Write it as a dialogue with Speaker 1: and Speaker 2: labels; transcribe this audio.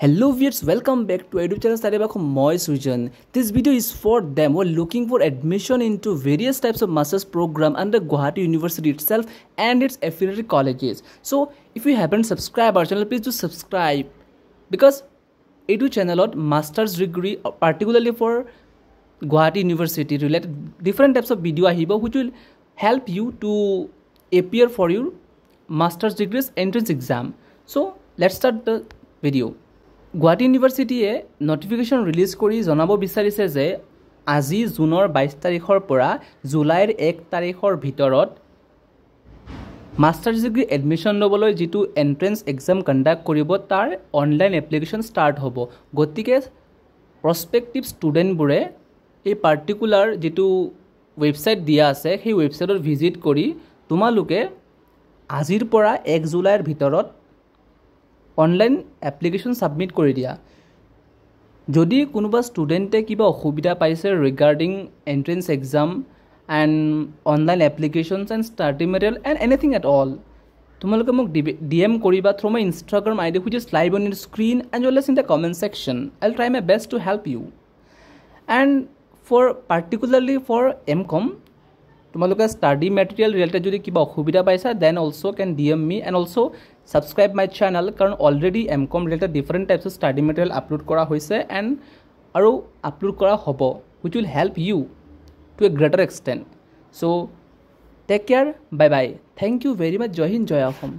Speaker 1: Hello viewers, welcome back to YouTube channel Study Back Moi Sujan. This video is for them who are looking for admission into various types of master's program under Guwahati University itself and its affiliated colleges. So if you haven't subscribed our channel, please do subscribe because YouTube channel master's degree particularly for Guwahati University related different types of video ahibo which will help you to appear for your master's degrees entrance exam. So let's start the video. Guwahati University notification release kori jonabo bicharise je আজি জুনৰ 22 তাৰিখৰ পৰা জুলাইৰ 1 তাৰিখৰ ভিতৰত masters degree admission লবলৈ যেটো entrance exam conduct কৰিব তাৰ অনলাইন এপ্লিকেশন স্টাৰ্ট হ'ব গতিকে প্ৰসপেক্টিভ ষ্টুডেন্ট বুৰে এই পাৰ্টিকুলাৰ যেটো ওয়েবসাইট দিয়া আছে সেই ওয়েবসাইটত ভিজিট কৰি তোমালোকে আজিৰ পৰা 1 জুলাইৰ ভিতৰত অনলাইন এপ্লিকেশন সাবমিট কৰি দিয়া যদি কোনোবা ষ্টুডেন্টে কিবা অসুবিধা পাইছে regarding entrance exam and online applications and study material and anything at all তোমালোকে মোক ডিএম কৰিবা through my Instagram ID which is live on your screen and as well as in the comment section. I'll try my best to help you. And for particularly for MCOM তোমালোকে study material related যদি কিবা অসুবিধা পাইছা then also can DM me and also subscribe my channel কাৰণ already MCOM related different types of study material upload কৰা হৈছে and আৰু upload কৰা হ'ব which will help you to a greater extent. So take care, bye bye, thank you very much, Jai Hind, Jai Assam.